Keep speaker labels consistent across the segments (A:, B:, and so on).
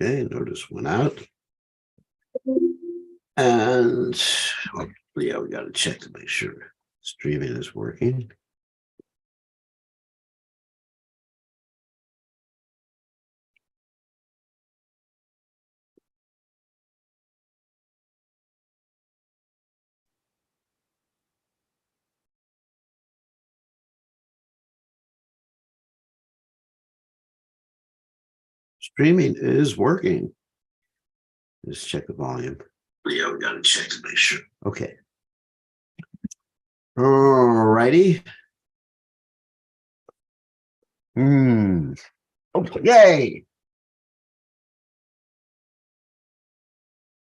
A: Okay, notice went out. And yeah, we got to check to make sure streaming is working. Streaming is working. Just check the volume. Yeah, we got to check to make sure. Okay. All righty. Okay. Yay.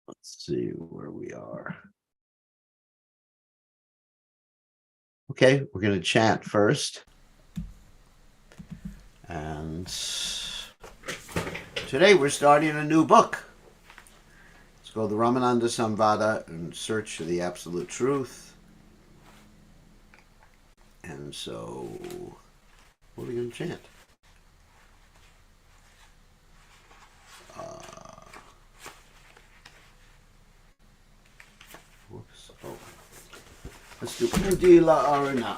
A: Let's see where we are. Okay, we're going to chat first. And today we're starting a new book. It's called the Ramananda Samvada in Search of the Absolute Truth. And so, what are we going to chant? Whoops. Oh. Let's do Udila Aruna.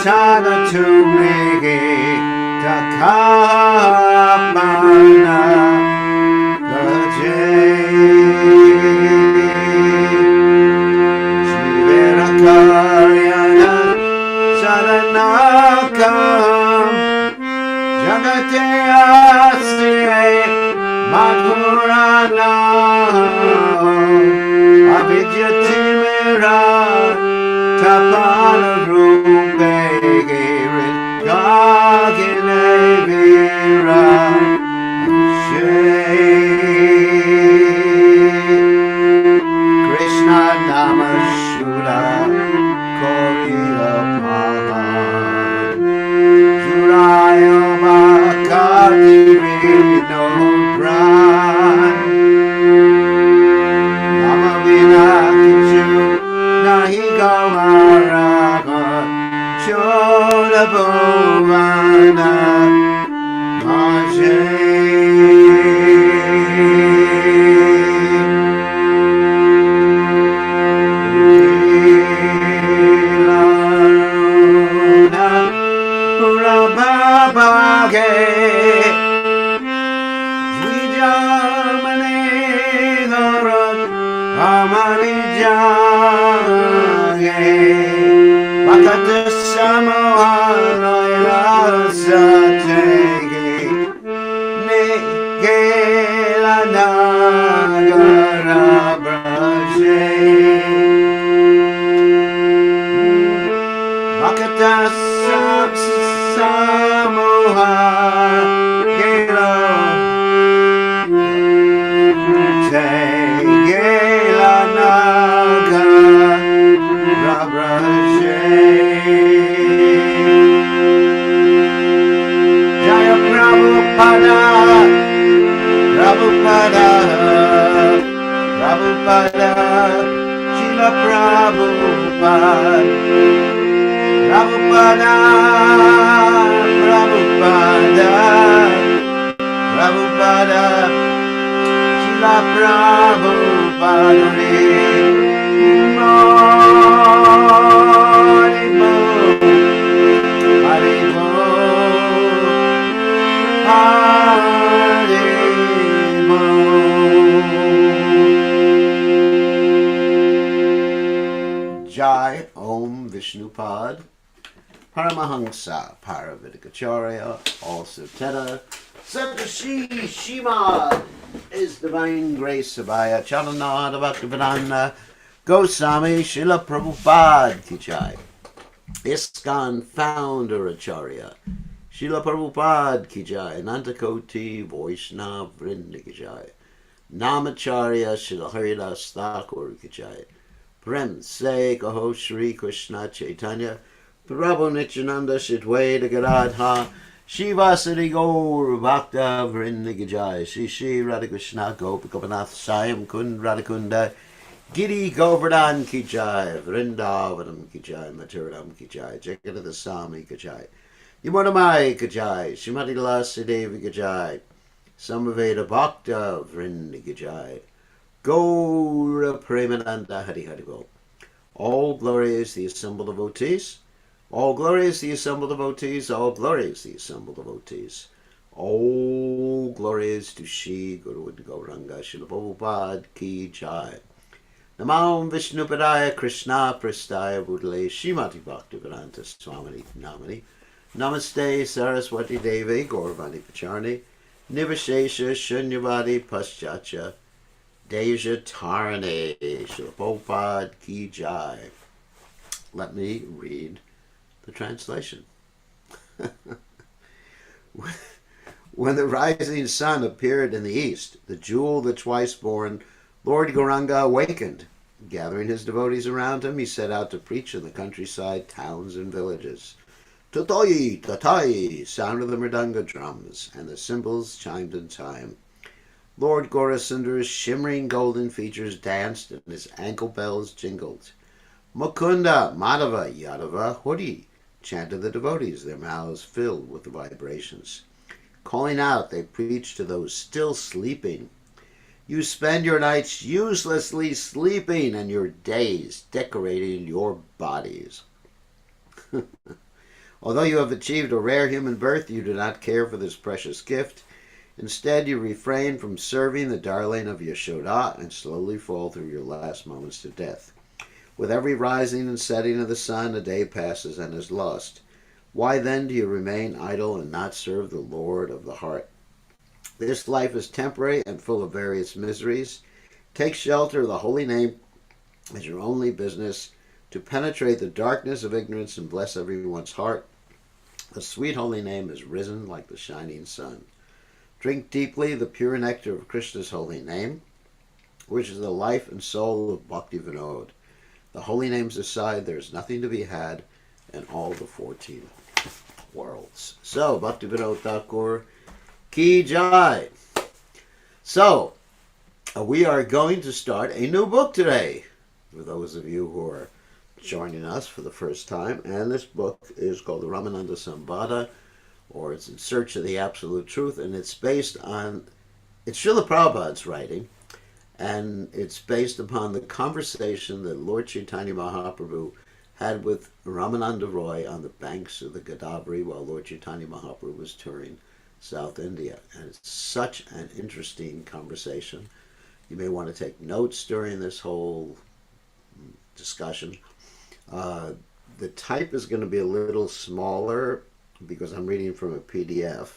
A: Tana tumege takamana gaje Jiverakaryana saranakam Jagate asye madhurana Avidyatimira tapana rupe girit gagine vira Krishna nama shura koriya pavan Juraya makati vino pran Nama vina kichu nahi gavaraga Choda bhavana maje Jai Om Vishnupad Paramahamsa Paravidikacharya also Teta Saptashi Shima is Divine Grace Abhaya Chalanada Bhaktivedanta Goswami Srila Prabhupada Ki Jai ISKCON Founder Acharya Srila Prabhupada Ki Jai Nantakoti Vaishnav Vrinda Ki Jai Namacharya Srila Haridas Thakur Ki Jai Prem Se Kaho Shri Krishna Chaitanya Prabhu Nityananda Shidwaita Garadha Shivasati Gaur Bhakta Vrinda Ki Jai Shri Shri Radhakrishna Gopikapanath Sayam Kund Radhakunda Giri Govardhan Ki Jai Vrindavanam Ki Jai Maturam Ki Jai Jagannath Swami Ki Jai Yamunamai Ki Jai Srimati Lasi Devi Ki Jai Samvada Bhakta Vrinda Ki Jai Gaura Premananda Hari Hari Bol. All glory is the assembled devotees. All glory is the assembled devotees. All glory is the assembled devotees. All glory is to Shri Guru and Gauranga Srila Prabhupada Ki Jai. Namam Vishnupadaya Krishna Prastaya Budale Shrimati Bhaktivedanta Swamini Namani. Namaste Saraswati Devi Gauravani Pacharni. Nivashesha Shunyavadi Paschatya. Deja Tarane Srila Prabhupada Ki Jai. Let me read the translation. When the rising sun appeared in the east, the jewel, the twice-born Lord Gauranga awakened. Gathering his devotees around him, he set out to preach in the countryside, towns, and villages. Totoyi, tatai, sounded the mridanga drums, and the cymbals chimed in time. Lord Gaurasundar's shimmering golden features danced, and his ankle bells jingled. Mukunda, Madhava, Yadava, Hori, chanted the devotees, their mouths filled with the vibrations. Calling out, they preached to those still sleeping. You spend your nights uselessly sleeping and your days decorating your bodies. Although you have achieved a rare human birth, you do not care for this precious gift. Instead, you refrain from serving the darling of Yashoda and slowly fall through your last moments to death. With every rising and setting of the sun, a day passes and is lost. Why then do you remain idle and not serve the Lord of the heart? This life is temporary and full of various miseries. Take shelter of the holy name as your only business, to penetrate the darkness of ignorance and bless everyone's heart. The sweet holy name is risen like the shining sun. Drink deeply the pure nectar of Krishna's holy name, which is the life and soul of Bhakti Vinod. The holy names aside, there is nothing to be had in all the 14 worlds. So, Bhakti Vinod Thakur Ki Jai. So, we are going to start a new book today, for those of you who are joining us for the first time. And this book is called the Ramananda Samvada, or it's In Search of the Absolute Truth, and it's based on, it's Srila Prabhupada's writing, and it's based upon the conversation that Lord Chaitanya Mahaprabhu had with Ramananda Roy on the banks of the Godavari while Lord Chaitanya Mahaprabhu was touring South India. And it's such an interesting conversation. You may want to take notes during this whole discussion. The type is going to be a little smaller because I'm reading from a PDF.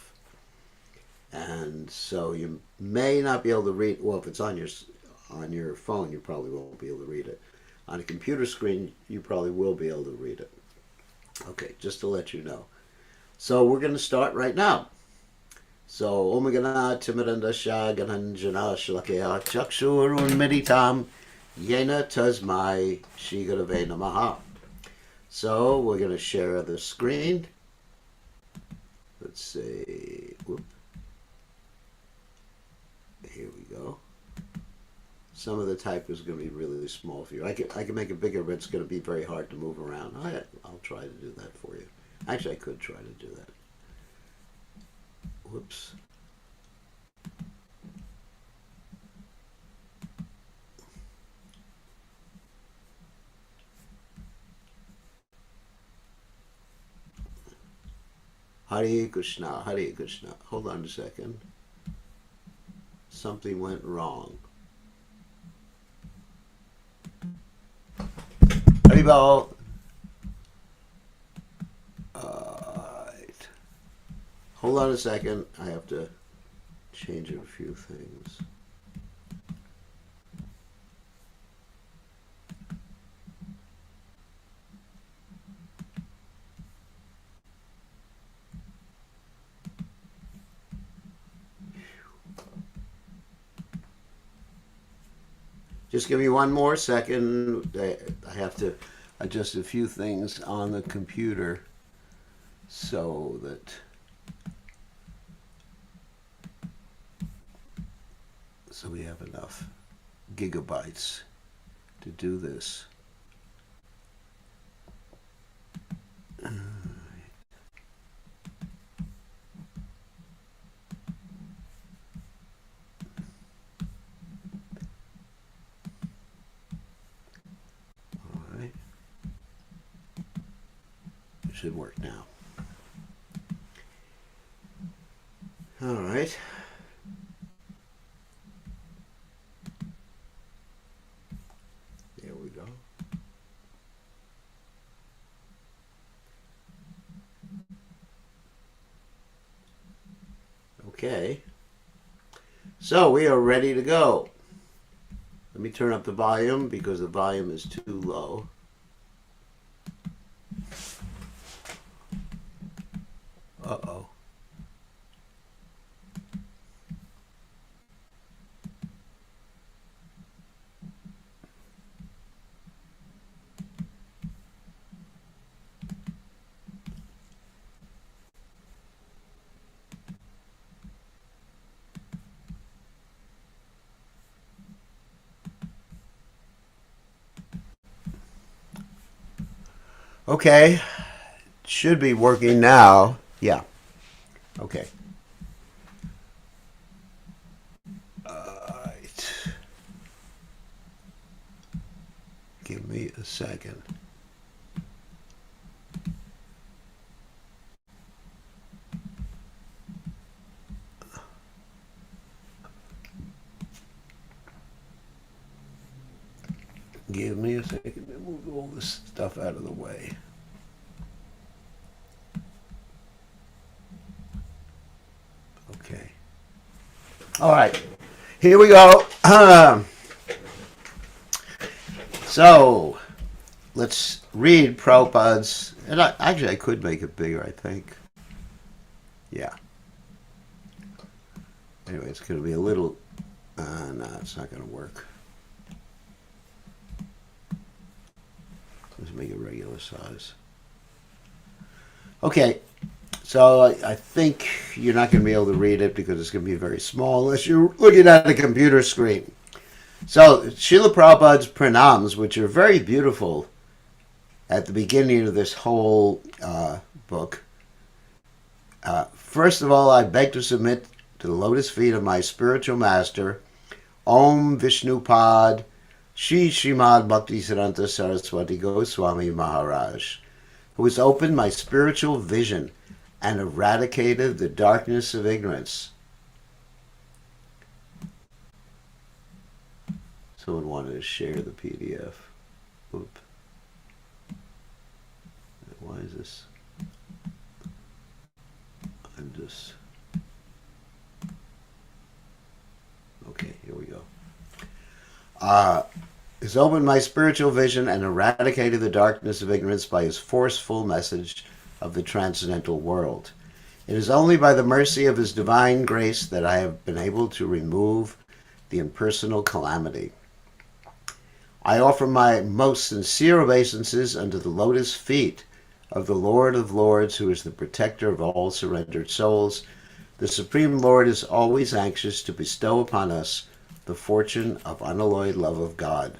A: And so you may not be able to read, well, if it's on your phone, you probably won't be able to read it. On a computer screen, you probably will be able to read it. Okay, just to let you know. So we're going to start right now. So, Om Gana Timirandasha Gananjana Shlakaya Chakshurun Meditam Yena Tasmai Shigurave Namaha. So, we're going to share the screen. Let's see. Whoop. Here we go. Some of the type is going to be really small for you. I can make it bigger, but it's going to be very hard to move around. I'll try to do that for you. Actually, I could try to do that. Whoops. Hare Krishna, Hare Krishna. Hold on a second. Something went wrong. Haribol. Hold on a second. I have to change a few things. Just give me one more second. I have to adjust a few things on the computer so we have enough gigabytes to do this. Should work now. All right. There we go. Okay. So we are ready to go. Let me turn up the volume because the volume is too low. Uh-oh. Okay. Should be working now. Yeah. Okay. Alright. Give me a second. Give me a second to move all this stuff out of the way. Okay. All right. Here we go. So, let's read Prabhupada's. And I could make it bigger, I think. Yeah. Anyway, it's going to be a little. No, it's not going to work. Let's make it regular size. Okay. So I think you're not going to be able to read it because it's going to be very small unless you're looking at a computer screen. So, Srila Prabhupada's pranams, which are very beautiful at the beginning of this whole book. First of all, I beg to submit to the lotus feet of my spiritual master, Om Vishnupad Shri Srimad Bhaktisiddhanta Saraswati Goswami Maharaj, who has opened my spiritual vision and eradicated the darkness of ignorance. Someone wanted to share the PDF. Oop. Why is this? I'm just... Okay, here we go. Has opened my spiritual vision and eradicated the darkness of ignorance by his forceful message of the transcendental world. It is only by the mercy of his divine grace that I have been able to remove the impersonal calamity. I offer my most sincere obeisances unto the lotus feet of the Lord of Lords, who is the protector of all surrendered souls. The Supreme Lord is always anxious to bestow upon us the fortune of unalloyed love of God,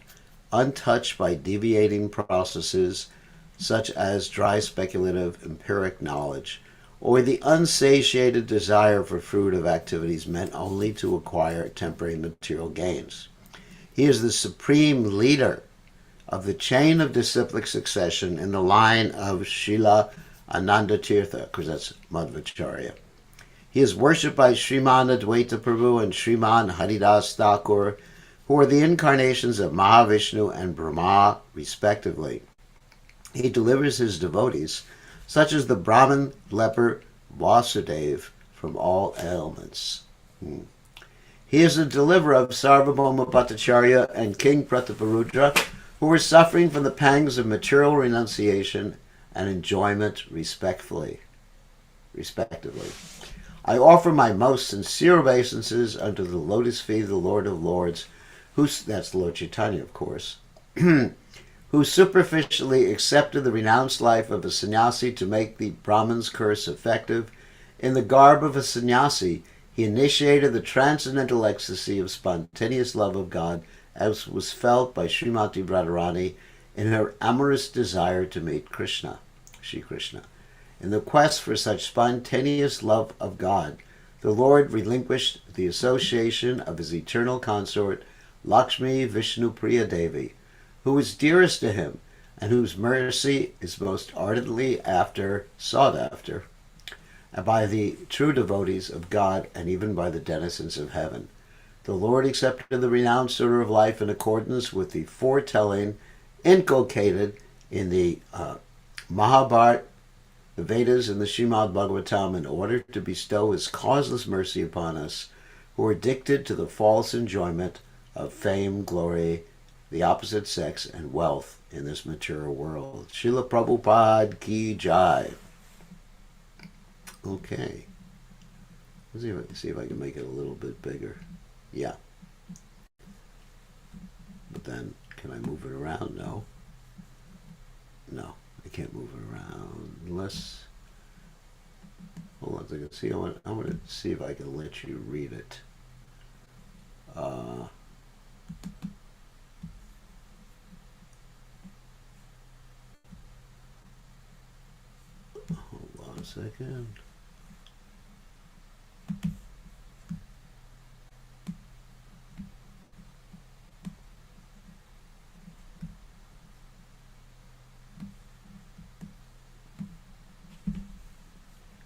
A: untouched by deviating processes such as dry speculative empiric knowledge, or the unsatiated desire for fruit of activities meant only to acquire temporary material gains. He is the supreme leader of the chain of disciplic succession in the line of Srila Ananda Tirtha, because that's Madhvacharya. He is worshipped by Sriman Advaita Prabhu and Sriman Haridas Thakur, who are the incarnations of Mahavishnu and Brahma, respectively. He delivers his devotees, such as the Brahmin leper Vasudev, from all ailments. He is the deliverer of Sarvabhauma Bhattacharya and King Prataparudra, who were suffering from the pangs of material renunciation and enjoyment respectively. I offer my most sincere obeisances unto the lotus feet of the Lord of Lords, that's Lord Chaitanya, of course, who superficially accepted the renounced life of a sannyasi to make the Brahman's curse effective. In the garb of a sannyasi, he initiated the transcendental ecstasy of spontaneous love of God, as was felt by Srimati Radharani in her amorous desire to meet Krishna, Shri Krishna. In the quest for such spontaneous love of God, the Lord relinquished the association of his eternal consort, Lakshmi Vishnupriya Devi, who is dearest to him and whose mercy is most ardently sought after by the true devotees of God and even by the denizens of heaven. The Lord accepted the renounced order of life in accordance with the foretelling inculcated in the Mahabharata, the Vedas, and the Srimad Bhagavatam in order to bestow his causeless mercy upon us who are addicted to the false enjoyment of fame, glory, the opposite sex, and wealth in this mature world. Srila Prabhupada Ki Jai. Okay. Let's see if I can make it a little bit bigger. Yeah. But then, can I move it around? No. No, I can't move it around unless... Hold on a second. See, I'm going to see if I can let you read it. Hold on a second.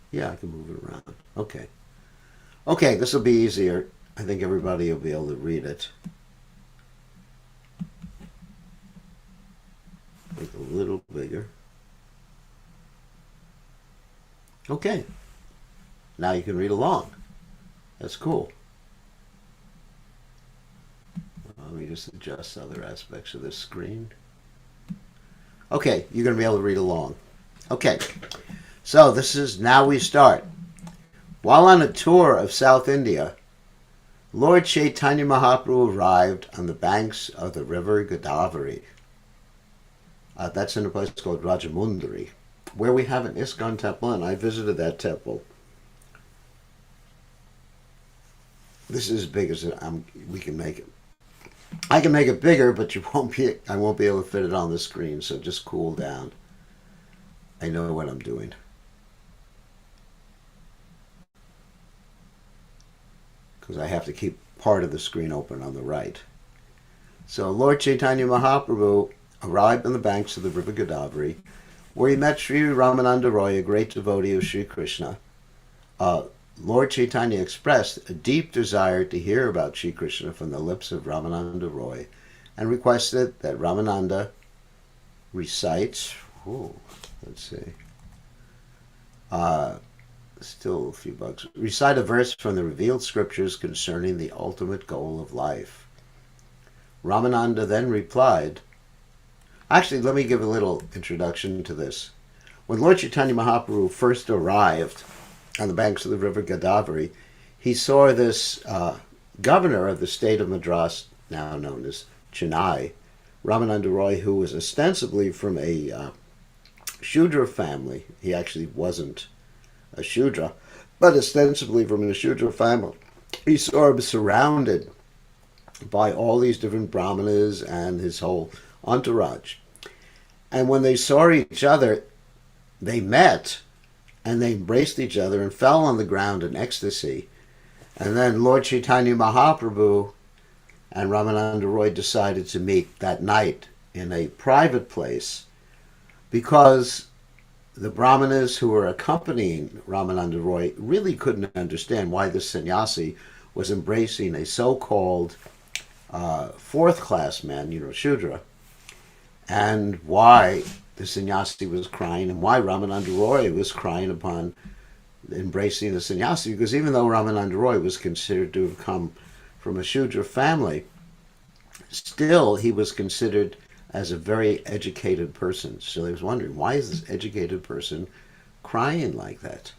A: Yeah, I can move it around. Okay. Okay, this will be easier. I think everybody will be able to read it. Okay, now you can read along. That's cool. Let me just adjust other aspects of this screen. Okay, you're going to be able to read along. Okay, so this is now we start. While on a tour of South India, Lord Chaitanya Mahaprabhu arrived on the banks of the river Godavari. That's in a place called Rajamundari, where we have an ISKCON temple, and I visited that temple. This is as big as we can make it. I can make it bigger, but I won't be able to fit it on the screen, so just cool down. I know what I'm doing. Because I have to keep part of the screen open on the right. So Lord Chaitanya Mahaprabhu arrived on the banks of the river Godavari, where he met Sri Ramananda Roy, a great devotee of Sri Krishna. Lord Chaitanya expressed a deep desire to hear about Sri Krishna from the lips of Ramananda Roy and requested that Ramananda recites, still a few bucks, recite a verse from the revealed scriptures concerning the ultimate goal of life. Ramananda then replied, actually, let me give a little introduction to this. When Lord Chaitanya Mahaprabhu first arrived on the banks of the river Godavari, he saw this governor of the state of Madras, now known as Chennai, Ramananda Roy, who was ostensibly from a Shudra family. He actually wasn't a Shudra, but ostensibly from a Shudra family. He saw him surrounded by all these different brahmanas and his whole entourage. And when they saw each other, they met and they embraced each other and fell on the ground in ecstasy. And then Lord Chaitanya Mahaprabhu and Ramananda Roy decided to meet that night in a private place, because the brahmanas who were accompanying Ramananda Roy really couldn't understand why this sannyasi was embracing a so-called fourth-class man, Shudra, and why the sannyasi was crying, and why Ramananda Roy was crying upon embracing the sannyasi, because even though Ramananda Roy was considered to have come from a Shudra family, still he was considered as a very educated person. So they was wondering, why is this educated person crying like that?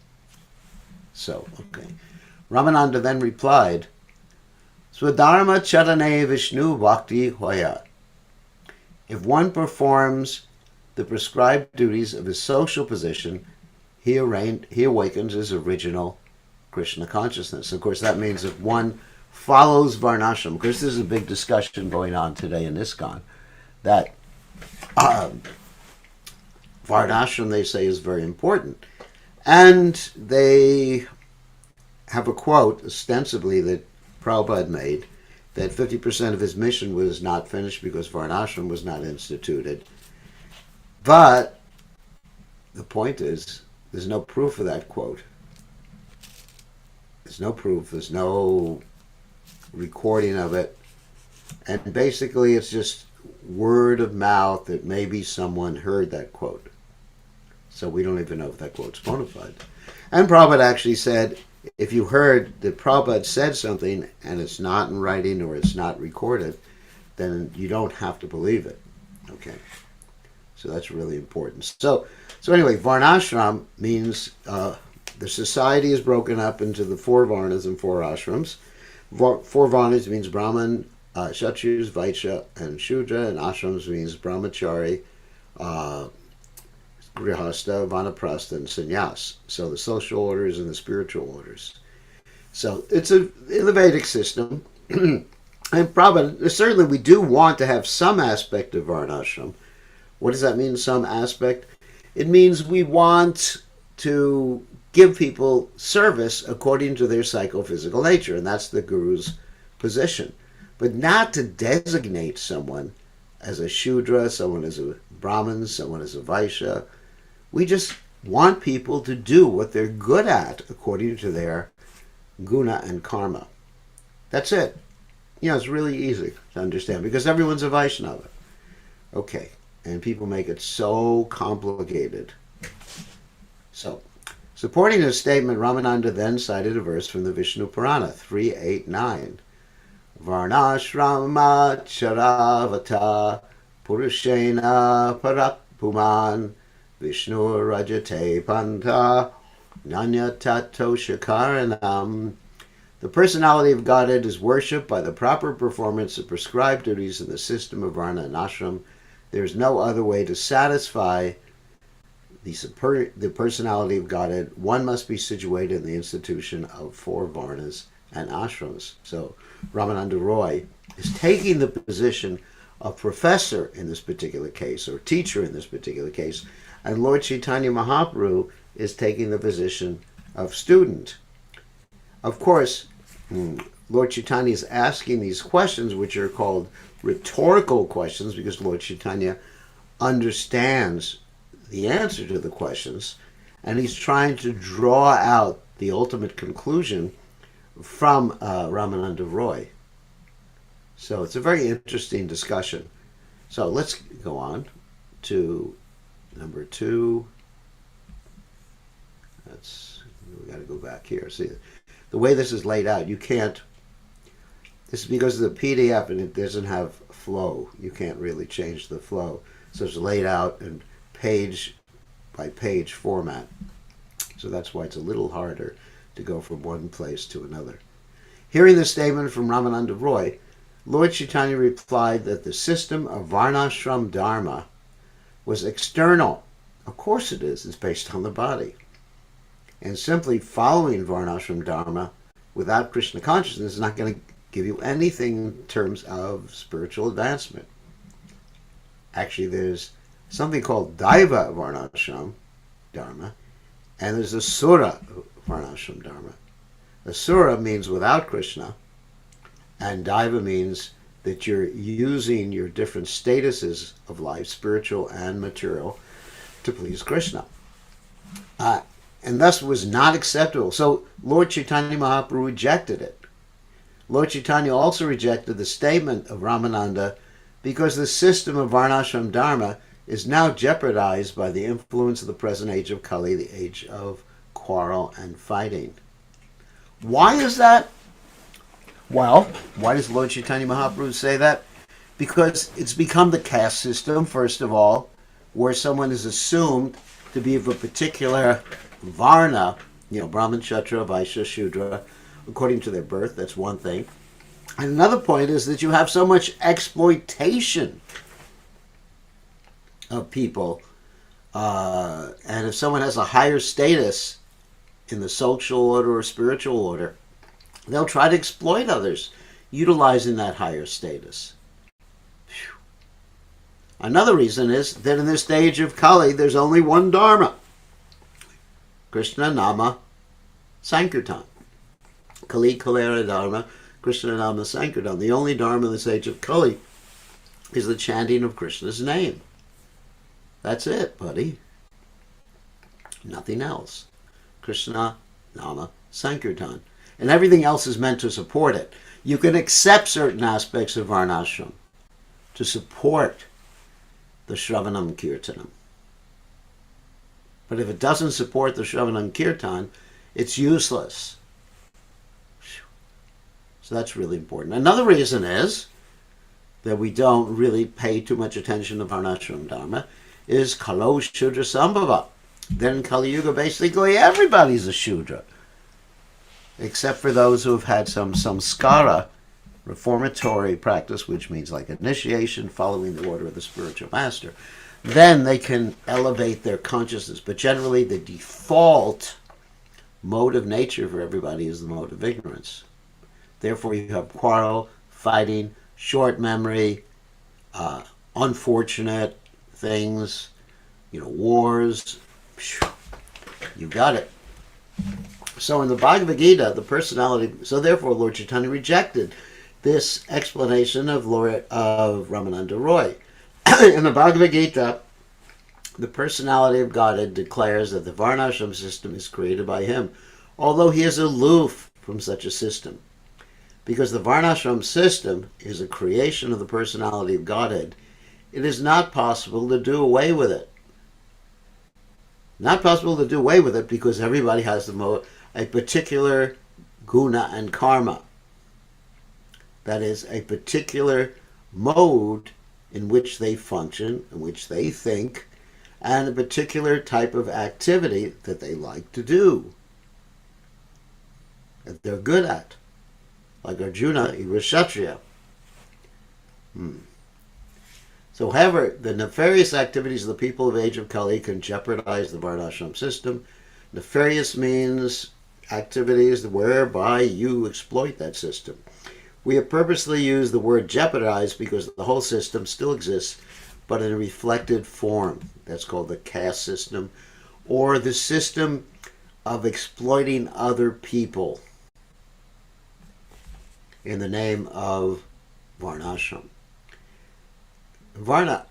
A: So, okay. Ramananda then replied, Swadharma charane Vishnu bhakti hoya. If one performs the prescribed duties of his social position, he awakens his original Krishna consciousness. Of course, that means if one follows Varnashram, because there's a big discussion going on today in ISKCON, that Varnashram, they say, is very important. And they have a quote, ostensibly, that Prabhupada made, that 50% of his mission was not finished because Varnashram was not instituted. But the point is, there's no proof of that quote. There's no proof. There's no recording of it. And basically, it's just word of mouth that maybe someone heard that quote. So we don't even know if that quote's bona fide. And Prabhupada actually said, if you heard that Prabhupada said something and it's not in writing or it's not recorded, then you don't have to believe it. Okay. So that's really important. So anyway, Varnashram means the society is broken up into the 4 Varnas and 4 ashrams. 4 Varnas means Brahman, Kshatriyas, Vaishya, and Shudra, and ashrams means Brahmachari, Grihastha, Vanaprastha, and Sannyas. So the social orders and the spiritual orders. So it's in the Vedic system. And Prabhupada, certainly we do want to have some aspect of Varnashram. What does that mean, some aspect? It means we want to give people service according to their psychophysical nature, and that's the Guru's position. But not to designate someone as a Shudra, someone as a Brahmin, someone as a Vaishya. We just want people to do what they're good at according to their guna and karma. That's it. It's really easy to understand because everyone's a Vaishnava. Okay. And people make it so complicated. So Supporting his statement, Ramananda then cited a verse from the Vishnu Purana 389. Varnashrama charavata purushena parak puman Vishnu rajate panta nanyatato shakaranam. The personality of Godhead is worshipped by the proper performance of prescribed duties in the system of Varna and Ashram. There is no other way to satisfy the personality of Godhead. One must be situated in the institution of 4 Varnas and Ashrams. So Ramananda Roy is taking the position of professor in this particular case, or teacher in this particular case, and Lord Chaitanya Mahaprabhu is taking the position of student. Of course, Lord Chaitanya is asking these questions, which are called rhetorical questions, because Lord Chaitanya understands the answer to the questions, and he's trying to draw out the ultimate conclusion from Ramananda Roy. So it's a very interesting discussion. So let's go on to number 2. We got to go back here. See, the way this is laid out, you can't. This is because of the PDF and it doesn't have flow. You can't really change the flow. So it's laid out in page by page format. So that's why it's a little harder to go from one place to another. Hearing the statement from Ramananda Roy, Lord Chaitanya replied that the system of Varnashram Dharma was external. Of course it is. It's based on the body. And simply following Varnashram Dharma without Krishna consciousness is not going to give you anything in terms of spiritual advancement. Actually, there's something called Daiva Varnashram Dharma, and there's Asura Varnashram Dharma. Asura means without Krishna, and Daiva means that you're using your different statuses of life, spiritual and material, to please Krishna. And thus was not acceptable. So Lord Chaitanya Mahaprabhu rejected it. Lord Chaitanya also rejected the statement of Ramananda because the system of Varnashram Dharma is now jeopardized by the influence of the present age of Kali, the age of quarrel and fighting. Why is that? Well, why does Lord Chaitanya Mahaprabhu say that? Because it's become the caste system, first of all, where someone is assumed to be of a particular Varna, Brahman, Kshatriya, Vaishya, Shudra, according to their birth. That's one thing. And another point is that you have so much exploitation of people. And if someone has a higher status in the social order or spiritual order, they'll try to exploit others, utilizing that higher status. Whew. Another reason is that in this stage of Kali, there's only one Dharma. Krishna Nama Sankirtan. Kali Kalera Dharma, Krishna Nama Sankirtan. The only Dharma in this age of Kali is the chanting of Krishna's name. That's it, buddy. Nothing else. Krishna Nama Sankirtan. And everything else is meant to support it. You can accept certain aspects of Varnashram to support the Shravanam Kirtanam. But if it doesn't support the Shravanam Kirtan, it's useless. So that's really important. Another reason is that we don't really pay too much attention to Varnashram Dharma is Kalo Shudra Samvada. Then in Kali Yuga, basically everybody's a Shudra, except for those who have had some samskara, reformatory practice, which means like initiation, following the order of the spiritual master. Then they can elevate their consciousness. But generally the default mode of nature for everybody is the mode of ignorance. Therefore you have quarrel, fighting, short memory, unfortunate things, wars. You got it. So in the Bhagavad Gita, the personality, so therefore Lord Chaitanya rejected this explanation of Ramananda Roy. In the Bhagavad Gita, the personality of Godhead declares that the Varnashram system is created by him, although he is aloof from such a system. Because the Varnashram system is a creation of the personality of Godhead, it is not possible to do away with it. Not possible to do away with it because everybody has a particular guna and karma. That is, a particular mode in which they function, in which they think, and a particular type of activity that they like to do, that they're good at. Like Arjuna, he was Kshatriya. So, however, the nefarious activities of the people of age of Kali can jeopardize the Varnashram system. Nefarious means activities whereby you exploit that system. We have purposely used the word jeopardize because the whole system still exists, but in a reflected form. That's called the caste system, or the system of exploiting other people in the name of Varnashram. Varna,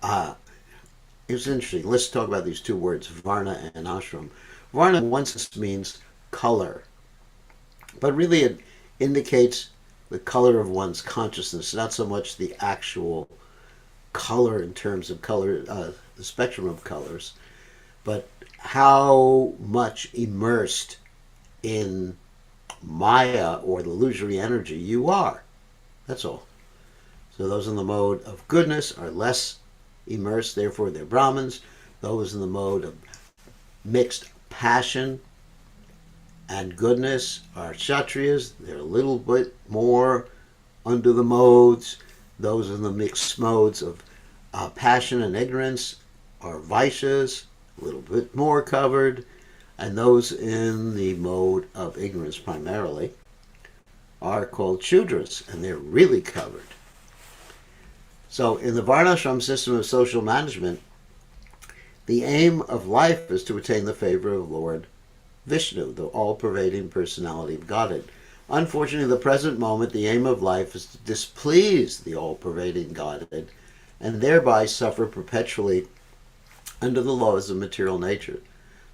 A: it's interesting. Let's talk about these two words, Varna and Ashram. Varna once means color, but really it indicates the color of one's consciousness, not so much the actual color in terms of color, the spectrum of colors, but how much immersed in Maya or the illusory energy you are. That's all. So those in the mode of goodness are less immersed, therefore they're Brahmins. Those in the mode of mixed passion and goodness are Kshatriyas. They're a little bit more under the modes. Those in the mixed modes of passion and ignorance are Vaishyas, a little bit more covered. And those in the mode of ignorance primarily are called Shudras, and they're really covered. So in the Varnashram system of social management, the aim of life is to attain the favor of Lord Vishnu, the all-pervading personality of Godhead. Unfortunately, in the present moment, the aim of life is to displease the all-pervading Godhead and thereby suffer perpetually under the laws of material nature.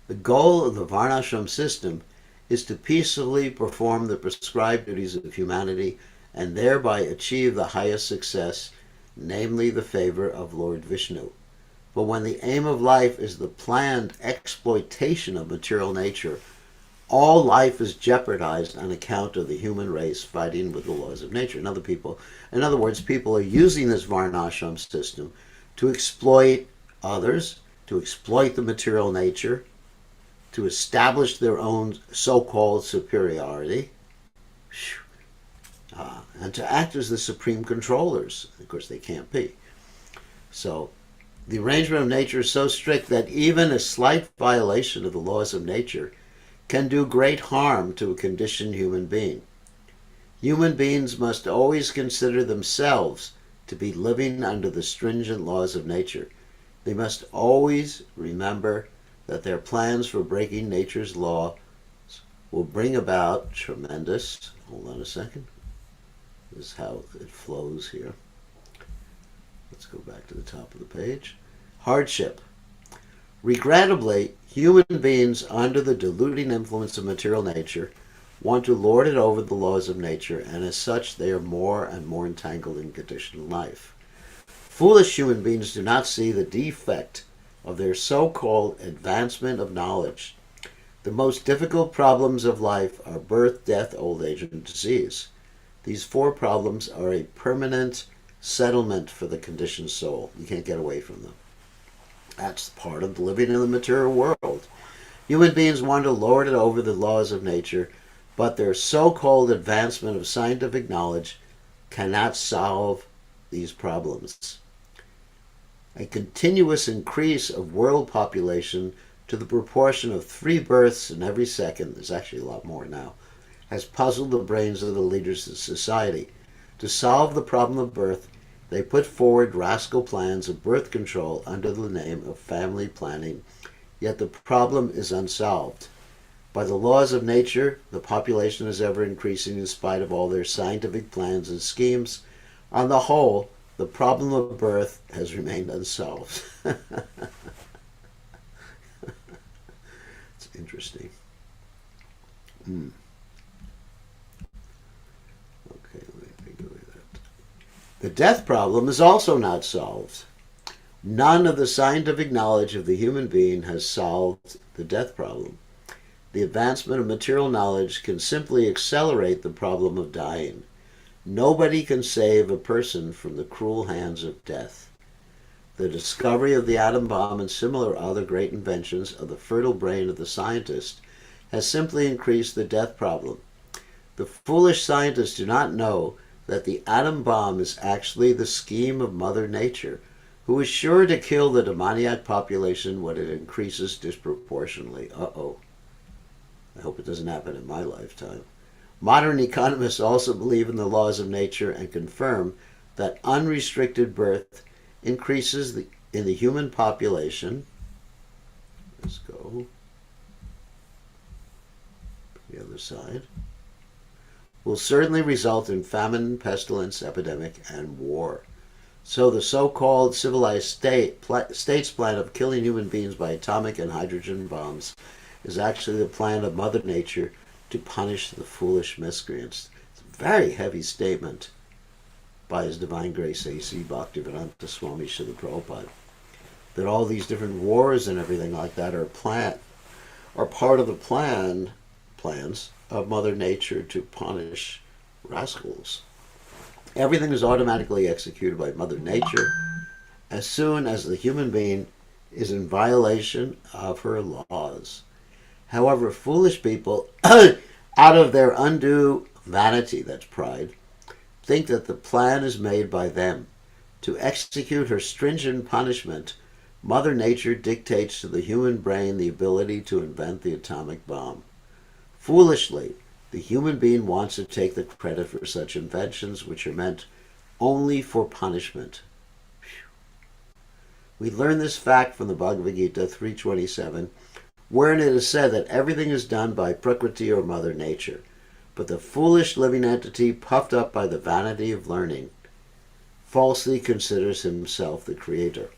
A: The goal of the Varnashram system is to peacefully perform the prescribed duties of humanity and thereby achieve the highest success, namely the favor of Lord Vishnu. But when the aim of life is the planned exploitation of material nature, all life is jeopardized on account of the human race fighting with the laws of nature. In other words, people are using this Varnashram system to exploit others, to exploit the material nature, to establish their own so-called superiority, and to act as the supreme controllers. Of course, they can't be. So the arrangement of nature is so strict that even a slight violation of the laws of nature can do great harm to a conditioned human being. Human beings must always consider themselves to be living under the stringent laws of nature. They must always remember that their plans for breaking nature's law will bring about tremendous, hold on a second, this is how it flows here. Let's go back to the top of the page. Hardship. Regrettably, human beings under the deluding influence of material nature want to lord it over the laws of nature, and as such they are more and more entangled in conditioned life. Foolish human beings do not see the defect of their so-called advancement of knowledge. The most difficult problems of life are birth, death, old age, and disease. These four problems are a permanent settlement for the conditioned soul. You can't get away from them. That's part of living in the material world. Human beings want to lord it over the laws of nature, but their so-called advancement of scientific knowledge cannot solve these problems. A continuous increase of world population to the proportion of 3 births in every second, there's actually a lot more now, has puzzled the brains of the leaders of society. To solve the problem of birth, they put forward rascal plans of birth control under the name of family planning, yet the problem is unsolved. By the laws of nature, the population is ever increasing in spite of all their scientific plans and schemes. On the whole, the problem of birth has remained unsolved. It's interesting. Okay, let me go with that. The death problem is also not solved. None of the scientific knowledge of the human being has solved the death problem. The advancement of material knowledge can simply accelerate the problem of dying. Nobody can save a person from the cruel hands of death. The discovery of the atom bomb and similar other great inventions of the fertile brain of the scientist has simply increased the death problem. The foolish scientists do not know that the atom bomb is actually the scheme of Mother Nature, who is sure to kill the demoniac population when it increases disproportionately. Uh-oh. I hope it doesn't happen in my lifetime. Modern economists also believe in the laws of nature and confirm that unrestricted birth increases in the human population. Let's go the other side. Will certainly result in famine, pestilence, epidemic, and war. So the so-called civilized state's plan of killing human beings by atomic and hydrogen bombs is actually the plan of Mother Nature to punish the foolish miscreants. It's a very heavy statement by His Divine Grace A.C. Bhaktivedanta Swami Srila Prabhupada, that all these different wars and everything like that are part of the plans of Mother Nature to punish rascals. Everything is automatically executed by Mother Nature as soon as the human being is in violation of her laws. However, foolish people, out of their undue vanity, that's pride, think that the plan is made by them. To execute her stringent punishment, Mother Nature dictates to the human brain the ability to invent the atomic bomb. Foolishly, the human being wants to take the credit for such inventions which are meant only for punishment. We learn this fact from the Bhagavad Gita 3.27, wherein it is said that everything is done by Prakriti or Mother Nature, but the foolish living entity, puffed up by the vanity of learning, falsely considers himself the creator.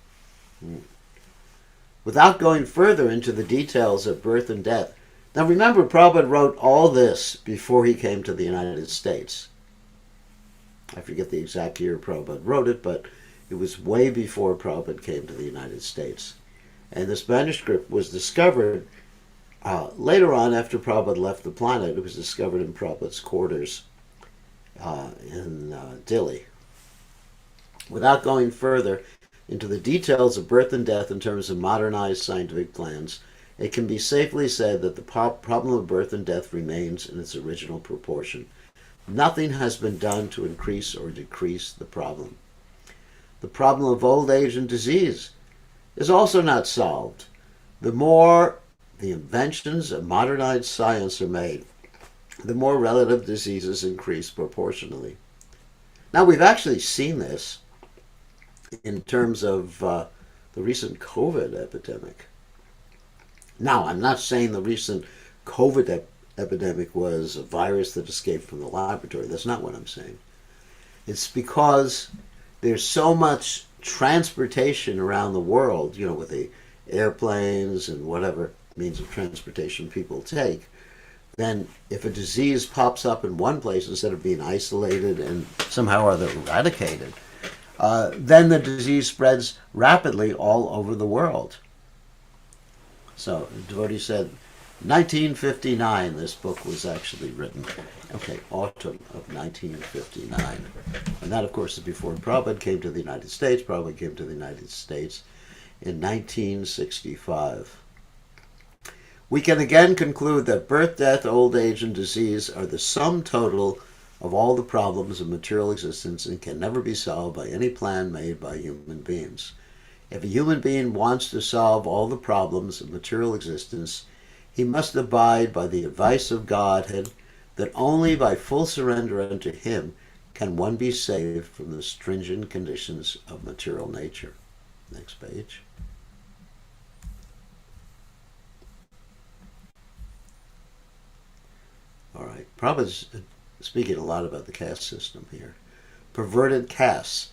A: Without going further into the details of birth and death, now remember, Prabhupada wrote all this before he came to the United States. I forget the exact year Prabhupada wrote it, but it was way before Prabhupada came to the United States. And this manuscript was discovered later on after Prabhupada left the planet. It was discovered in Prabhupada's quarters in Delhi. Without going further into the details of birth and death in terms of modernized scientific plans, it can be safely said that the problem of birth and death remains in its original proportion. Nothing has been done to increase or decrease the problem. The problem of old age and disease is also not solved. The more the inventions of modernized science are made, the more relative diseases increase proportionally. Now, we've actually seen this in terms of the recent COVID epidemic. Now, I'm not saying the recent COVID epidemic was a virus that escaped from the laboratory. That's not what I'm saying. It's because there's so much transportation around the world, with the airplanes and whatever means of transportation people take, then if a disease pops up in one place instead of being isolated and somehow or other eradicated, then the disease spreads rapidly all over the world. So, the devotee said, 1959 this book was actually written. Okay, autumn of 1959. And that, of course, is before Prabhupada came to the United States. Prabhupada came to the United States in 1965. We can again conclude that birth, death, old age, and disease are the sum total of all the problems of material existence and can never be solved by any plan made by human beings. If a human being wants to solve all the problems of material existence, he must abide by the advice of Godhead that only by full surrender unto Him can one be saved from the stringent conditions of material nature. Next page. All right. Prabhupada's speaking a lot about the caste system here. Perverted castes.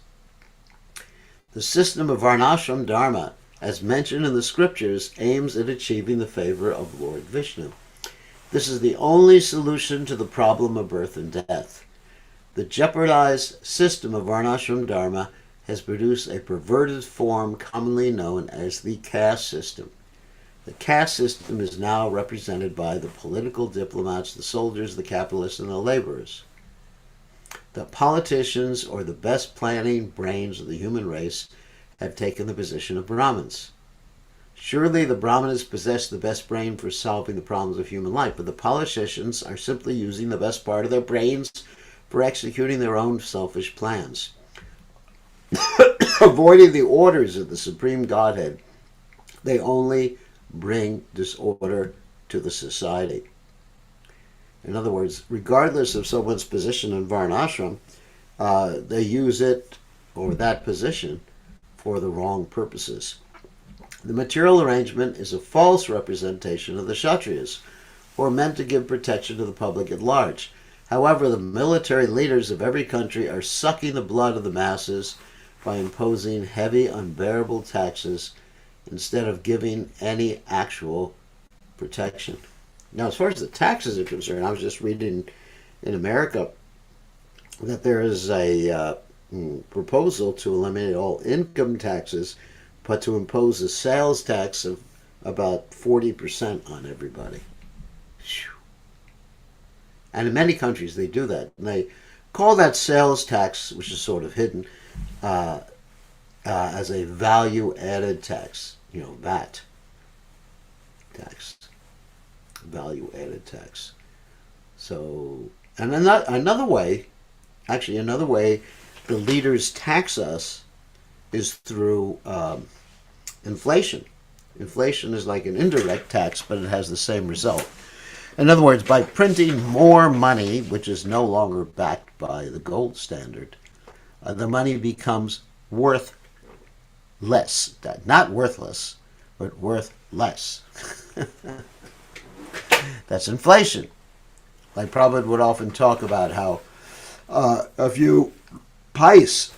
A: The system of Varnashram Dharma, as mentioned in the scriptures, aims at achieving the favor of Lord Vishnu. This is the only solution to the problem of birth and death. The jeopardized system of Varnashram Dharma has produced a perverted form commonly known as the caste system. The caste system is now represented by the political diplomats, the soldiers, the capitalists, and the laborers. The politicians, or the best planning brains of the human race, have taken the position of Brahmins. Surely the Brahmanas possess the best brain for solving the problems of human life, but the politicians are simply using the best part of their brains for executing their own selfish plans. Avoiding the orders of the Supreme Godhead, they only bring disorder to the society. In other words, regardless of someone's position in Varnashram, they use it, or that position, for the wrong purposes. The material arrangement is a false representation of the Kshatriyas, who are meant to give protection to the public at large. However, the military leaders of every country are sucking the blood of the masses by imposing heavy, unbearable taxes instead of giving any actual protection. Now, as far as the taxes are concerned, I was just reading in America that there is a proposal to eliminate all income taxes, but to impose a sales tax of about 40% on everybody. And in many countries they do that. And they call that sales tax, which is sort of hidden, as a value-added tax. VAT tax. Value-added tax. So, and another way the leaders tax us is through inflation. Inflation is like an indirect tax, but it has the same result. In other words, by printing more money, which is no longer backed by the gold standard, the money becomes worth less. Not worthless, but worth less. That's inflation. Like Prabhupada would often talk about how a few pice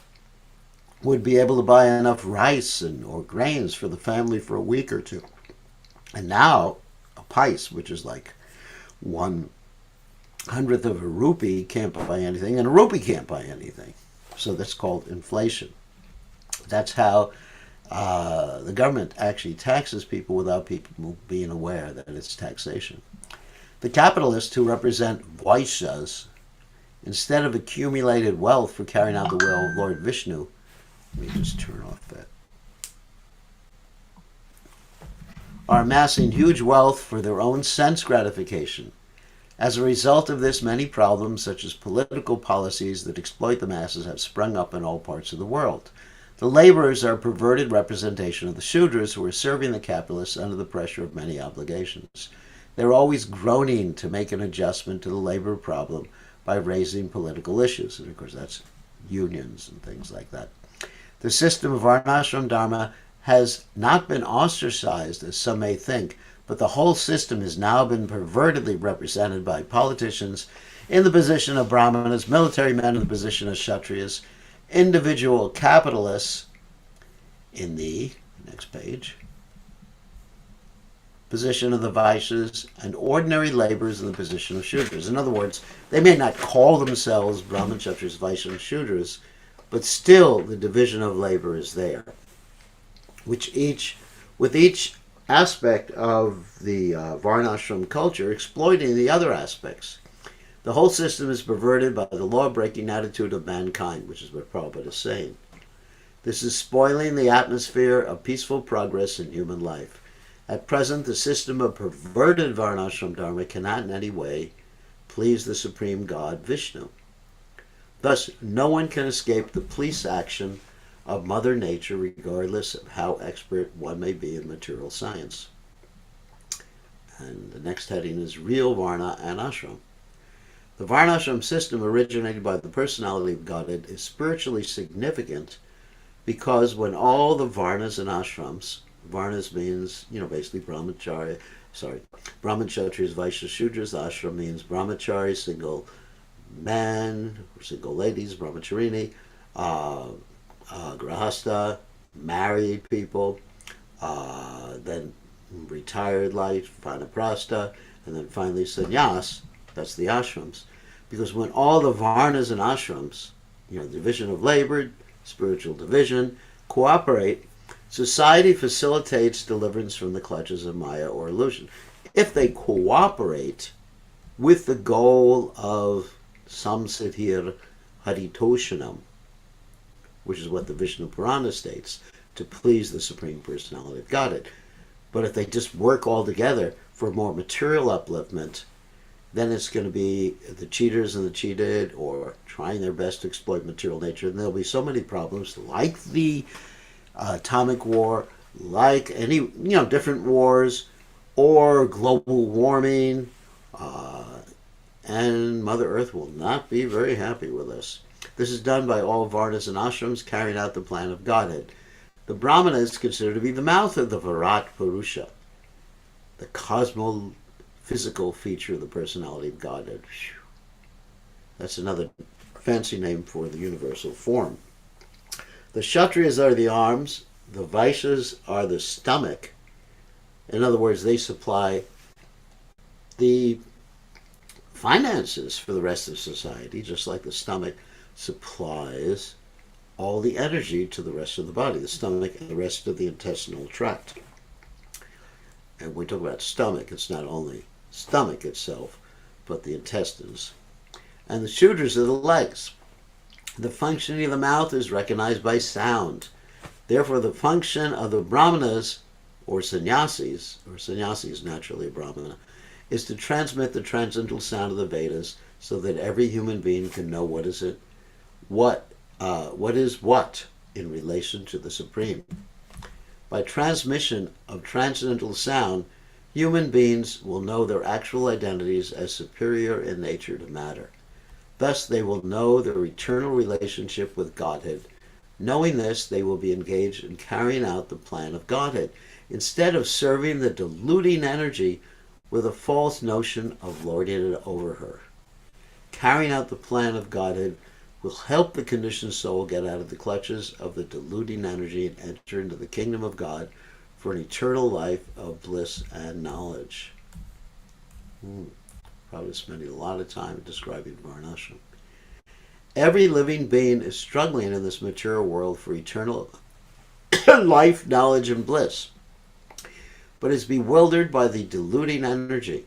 A: would be able to buy enough rice or grains for the family for a week or two. And now, a pice, which is like 1/100th of a rupee, can't buy anything, and a rupee can't buy anything. So that's called inflation. That's how the government actually taxes people without people being aware that it's taxation. The capitalists who represent Vaishyas, instead of accumulated wealth for carrying out the will of Lord Vishnu, let me just turn off that, are amassing huge wealth for their own sense gratification. As a result of this, many problems, such as political policies that exploit the masses, have sprung up in all parts of the world. The laborers are a perverted representation of the Shudras who are serving the capitalists under the pressure of many obligations. They're always groaning to make an adjustment to the labor problem by raising political issues. And of course, that's unions and things like that. The system of Varnashram Dharma has not been ostracized, as some may think, but the whole system has now been pervertedly represented by politicians in the position of Brahmanas, military men in the position of Kshatriyas, individual capitalists in the next page, position of the Vaishyas, and ordinary laborers in the position of Shudras. In other words, they may not call themselves Brahman, Kshatriyas, Vaishyas, and Shudras, but still the division of labor is there, with each aspect of the Varnashram culture exploiting the other aspects. The whole system is perverted by the law-breaking attitude of mankind, which is what Prabhupada is saying. This is spoiling the atmosphere of peaceful progress in human life. At present, the system of perverted Varnashram Dharma cannot in any way please the Supreme God, Vishnu. Thus, no one can escape the police action of Mother Nature, regardless of how expert one may be in material science. And the next heading is Real Varna and Ashram. The Varnashram system, originated by the personality of Godhead, is spiritually significant because when all the Varnas and Ashrams, Varnas means, basically Brahmacharya, Kshatriyas, Vaishyas, Shudras. Ashram means Brahmachari, single men, or single ladies, Brahmacharini, Grahasta, married people, then retired life, Vanaprastha, and then finally sannyas. That's the ashrams. Because when all the varnas and ashrams, division of labor, spiritual division, cooperate, society facilitates deliverance from the clutches of Maya or illusion. If they cooperate with the goal of samsiddhir haritoshanam, which is what the Vishnu Purana states, to please the Supreme Personality of Godhead. But if they just work all together for more material upliftment, then it's going to be the cheaters and the cheated, or trying their best to exploit material nature. And there'll be so many problems, like the atomic war, like any different wars, or global warming, and Mother Earth will not be very happy with us. This is done by all varnas and ashrams carrying out the plan of Godhead. The Brahmana is considered to be the mouth of the Virat Purusha, the cosmo-physical feature of the personality of Godhead. That's another fancy name for the universal form. The Kshatriyas are the arms, the Vaishyas are the stomach. In other words, they supply the finances for the rest of society, just like the stomach supplies all the energy to the rest of the body, the stomach and the rest of the intestinal tract. And when we talk about stomach, it's not only stomach itself, but the intestines. And the Shudras are the legs. The functioning of the mouth is recognized by sound. Therefore, the function of the Brahmanas, or sannyasis naturally a Brahmana, is to transmit the transcendental sound of the Vedas so that every human being can know what is what in relation to the Supreme. By transmission of transcendental sound, human beings will know their actual identities as superior in nature to matter. Thus, they will know their eternal relationship with Godhead. Knowing this, they will be engaged in carrying out the plan of Godhead, instead of serving the deluding energy with a false notion of lording it over her. Carrying out the plan of Godhead will help the conditioned soul get out of the clutches of the deluding energy and enter into the kingdom of God for an eternal life of bliss and knowledge. Probably spending a lot of time describing Varnashram. Every living being is struggling in this mature world for eternal life, knowledge, and bliss, but is bewildered by the deluding energy.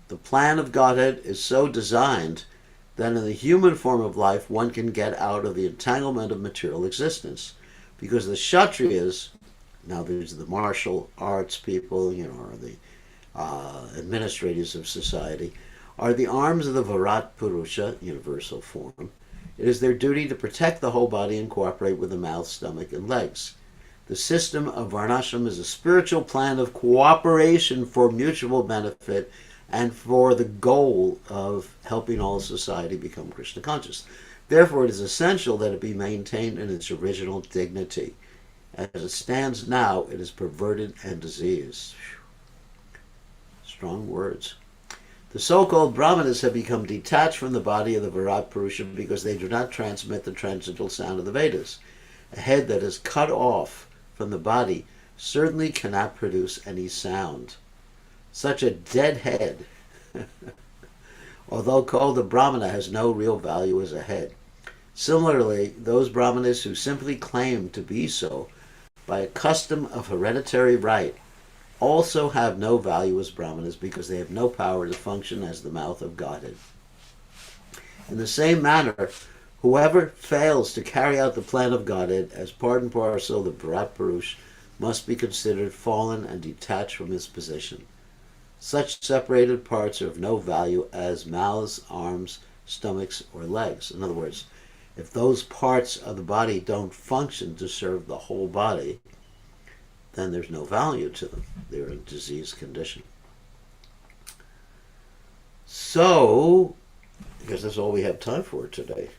A: The plan of Godhead is so designed that in the human form of life one can get out of the entanglement of material existence, because the Kshatriyas, now these are the martial arts people, or the administrators of society, are the arms of the Virat Purusha, universal form. It is their duty to protect the whole body and cooperate with the mouth, stomach, and legs. The system of Varnashram is a spiritual plan of cooperation for mutual benefit and for the goal of helping all society become Krishna conscious. Therefore, it is essential that it be maintained in its original dignity. As it stands now, it is perverted and diseased. Strong words. The so-called Brahmanas have become detached from the body of the Virat Purusha because they do not transmit the transcendental sound of the Vedas. A head that is cut off from the body certainly cannot produce any sound. Such a dead head, although called a Brahmana, has no real value as a head. Similarly, those Brahmanas who simply claim to be so by a custom of hereditary right also have no value as Brahmanas because they have no power to function as the mouth of Godhead. In the same manner, whoever fails to carry out the plan of Godhead as part and parcel of the Virat Purush must be considered fallen and detached from his position. Such separated parts are of no value as mouths, arms, stomachs, or legs. In other words, if those parts of the body don't function to serve the whole body, then there's no value to them. They're in a diseased condition. So, I guess that's all we have time for today.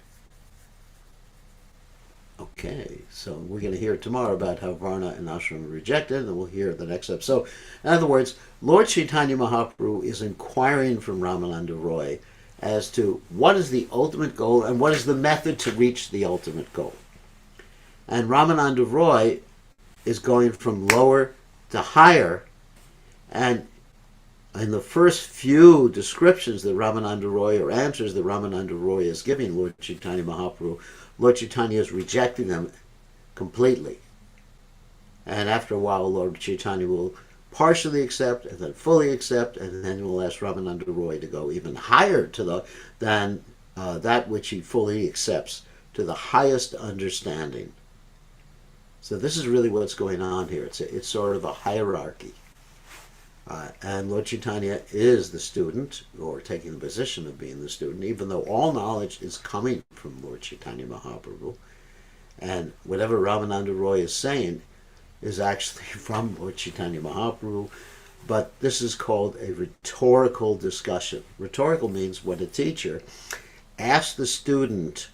A: Okay, so we're going to hear tomorrow about how Varna and Ashram are rejected, and we'll hear the next episode. So, in other words, Lord Chaitanya Mahaprabhu is inquiring from Ramananda Roy as to what is the ultimate goal and what is the method to reach the ultimate goal. And Ramananda Roy is going from lower to higher, and in the first few descriptions that Ramananda Roy, or answers that Ramananda Roy is giving Lord Chaitanya Mahaprabhu, Lord Chaitanya is rejecting them completely. And after a while, Lord Chaitanya will partially accept, and then fully accept, and then will ask Ramananda Roy to go even higher than that which he fully accepts, to the highest understanding. So this is really what's going on here. It's sort of a hierarchy. And Lord Chaitanya is the student, or taking the position of being the student, even though all knowledge is coming from Lord Chaitanya Mahaprabhu. And whatever Ramananda Roy is saying is actually from Lord Chaitanya Mahaprabhu. But this is called a rhetorical discussion. Rhetorical means when a teacher asks the student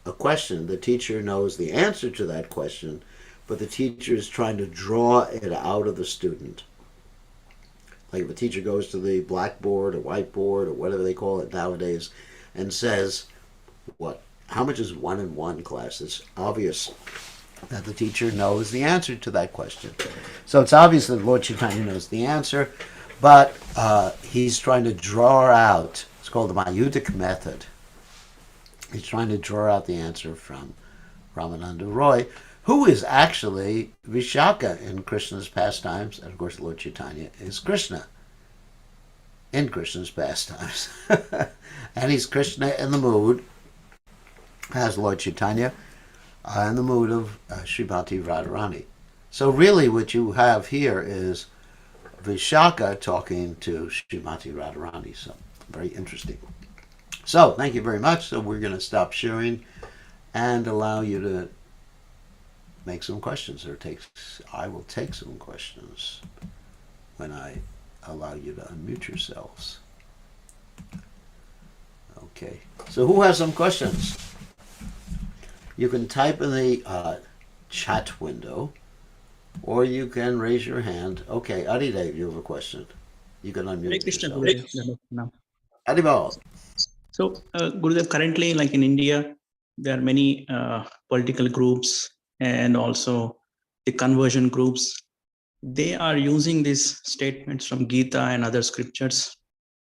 A: a question, the teacher knows the answer to that question, but the teacher is trying to draw it out of the student. Like if a teacher goes to the blackboard or whiteboard or whatever they call it nowadays and says, how much is 1 and 1, class? It's obvious that the teacher knows the answer to that question. So it's obvious that Lord Chaitanya knows the answer, but he's trying to draw out, it's called the Mayudic method. He's trying to draw out the answer from Ramananda Roy, who is actually Vishaka in Krishna's pastimes, and of course Lord Chaitanya is Krishna in Krishna's pastimes. And he's Krishna in the mood, as Lord Chaitanya, in the mood of Srimati Radharani. So really what you have here is Vishaka talking to Srimati Radharani. So very interesting. So thank you very much. So we're going to stop sharing and allow you to make some questions, or I will take some questions when I allow you to unmute yourselves. Okay, so who has some questions? You can type in the chat window, or you can raise your hand. Okay, Adidev, you have a question. You can unmute yourself. Adibal.
B: So, Gurudev, currently, like in India, there are many political groups and also the conversion groups. They are using these statements from Gita and other scriptures,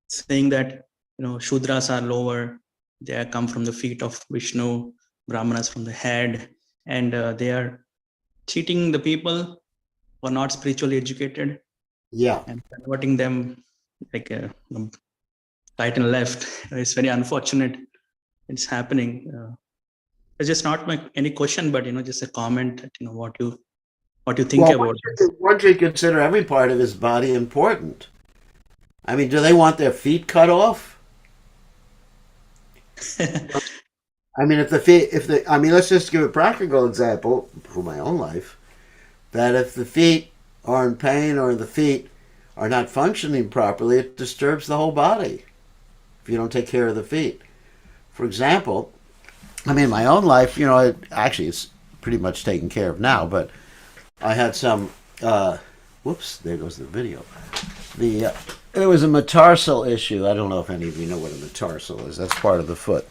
B: saying that Shudras are lower, they come from the feet of Vishnu, Brahmanas from the head, and they are cheating the people who are not spiritually educated.
A: Yeah.
B: And converting them like right and left. It's very unfortunate. It's happening. It's just not any question, but just a comment. What you think about this.
A: One should consider every part of his body important. I mean, do they want their feet cut off? I mean, let's just give a practical example from my own life. That if the feet are in pain or the feet are not functioning properly, it disturbs the whole body if you don't take care of the feet. For example, I mean, my own life, actually it's pretty much taken care of now, but I had some, whoops, there goes the video. There was a metatarsal issue. I don't know if any of you know what a metatarsal is. That's part of the foot.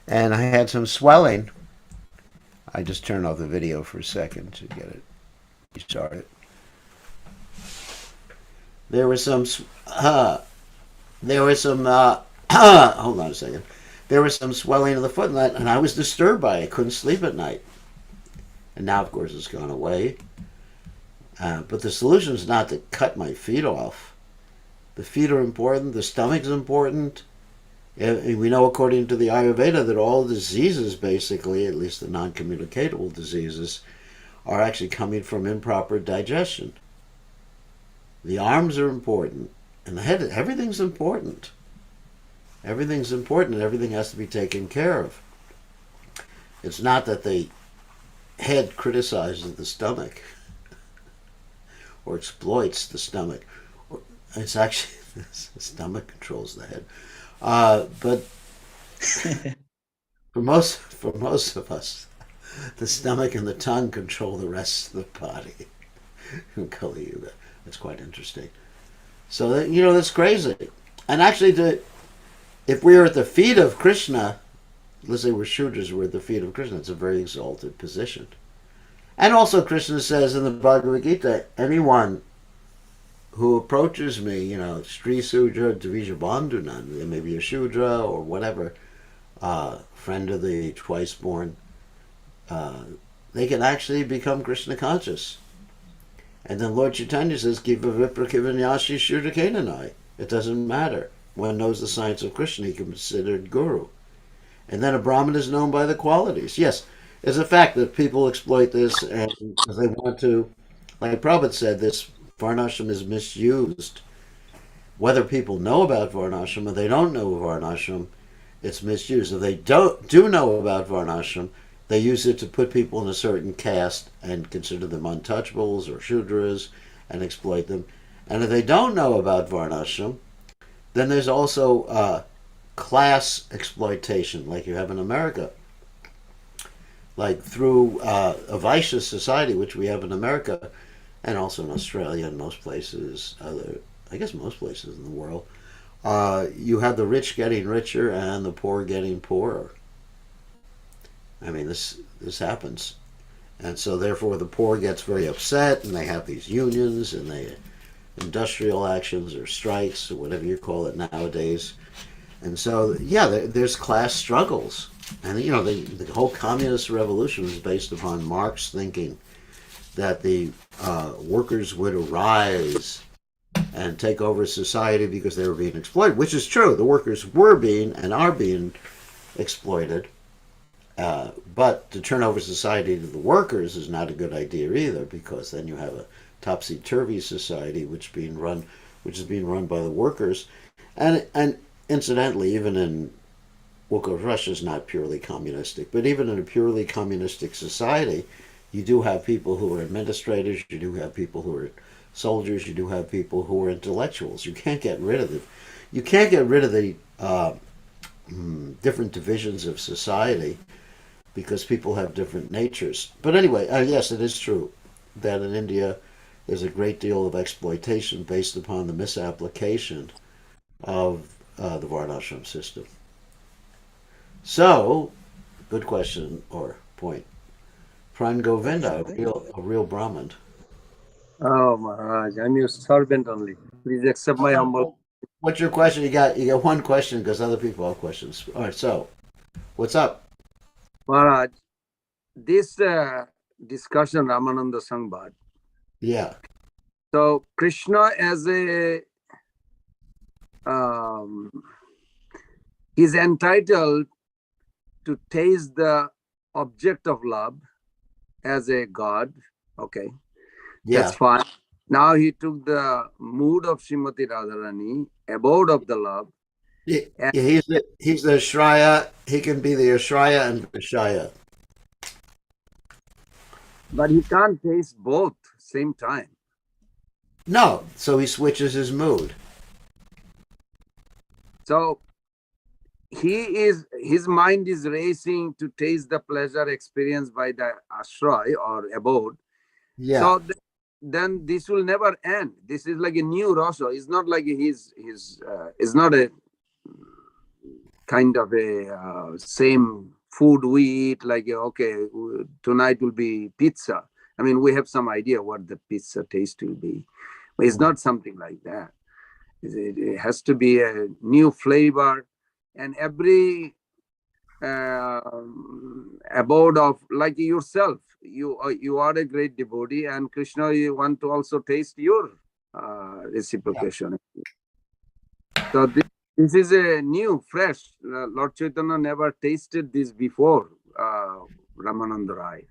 A: And I had some swelling. I just turned off the video for a second to get it restarted. There was some, hold on a second. There was some swelling of the foot, and I was disturbed by it. I couldn't sleep at night. And now, of course, it's gone away. But the solution is not to cut my feet off. The feet are important. The stomach is important. And we know, according to the Ayurveda, that all diseases, basically, at least the non-communicable diseases, are actually coming from improper digestion. The arms are important. And the head, everything's important. Everything's important, and everything has to be taken care of. It's not that the head criticizes the stomach or exploits the stomach. It's actually the stomach controls the head. But for most of us, the stomach and the tongue control the rest of the body. In Kali Yuga, that's quite interesting. So that's crazy. And actually, if we are at the feet of Krishna, let's say we're Shudras, we're at the feet of Krishna, it's a very exalted position. And also Krishna says in the Bhagavad Gita, anyone who approaches me, Sri Sudra Divija Bandhunan, they may be a Shudra or whatever, friend of the twice born, uh, they can actually become Krishna conscious. And then Lord Chaitanya says, Kiva Vipra Kivanyashi Shudra Kenanai. It doesn't matter. One knows the science of Krishna, he can be considered guru. And then a Brahmin is known by the qualities. Yes, it's a fact that people exploit this and because they want to, like Prabhupada said, this Varnashram is misused. Whether people know about Varnashram or they don't know Varnashram, it's misused. If they do know about Varnashram, they use it to put people in a certain caste and consider them untouchables or Shudras and exploit them. And if they don't know about Varnashram, then there's also class exploitation, like you have in America, like through a Vaishya society, which we have in America, and also in Australia and most places, I guess most places in the world. You have the rich getting richer and the poor getting poorer. I mean, this happens, and so therefore the poor gets very upset, and they have these unions and they industrial actions or strikes or whatever you call it nowadays. And so, yeah, there's class struggles. And, the whole communist revolution was based upon Marx thinking that the workers would arise and take over society because they were being exploited, which is true. The workers were being and are being exploited. But to turn over society to the workers is not a good idea either, because then you have a topsy-turvy society which is being run by the workers. And incidentally, even in, well, Russia is not purely communistic, but even in a purely communistic society, you do have people who are administrators, you do have people who are soldiers, you do have people who are intellectuals. You can't get rid of the different divisions of society because people have different natures. But anyway, yes, it is true that in India there's a great deal of exploitation based upon the misapplication of the Varnashram system. So, good question or point. Pran Govinda, a real Brahmin.
C: Oh, Maharaj, I'm your servant only. Please accept my humble.
A: What's your question? You got one question because other people have questions. All right, so what's up?
C: Maharaj, this discussion, Ramananda Samvada.
A: Yeah.
C: So, Krishna as he's entitled to taste the object of love as a god. Okay.
A: Yeah.
C: That's fine. Now he took the mood of Srimati Radharani, abode of the love.
A: Yeah, he's the Ashraya. He can be the Ashraya and Vishaya.
C: But he can't taste both same time.
A: No, so he switches his mood.
C: So his mind is racing to taste the pleasure experienced by the ashray or abode.
A: Yeah.
C: So then this will never end. This is like a new rasa. It's not like it's not a kind of a same food we eat, like, okay, tonight will be pizza. I mean, we have some idea what the pizza taste will be, but it's not something like that. It has to be a new flavor, and every abode of, like yourself, you are a great devotee, and Krishna, you want to also taste your reciprocation. So this is a new, fresh. Lord Chaitanya never tasted this before, Ramananda Rai.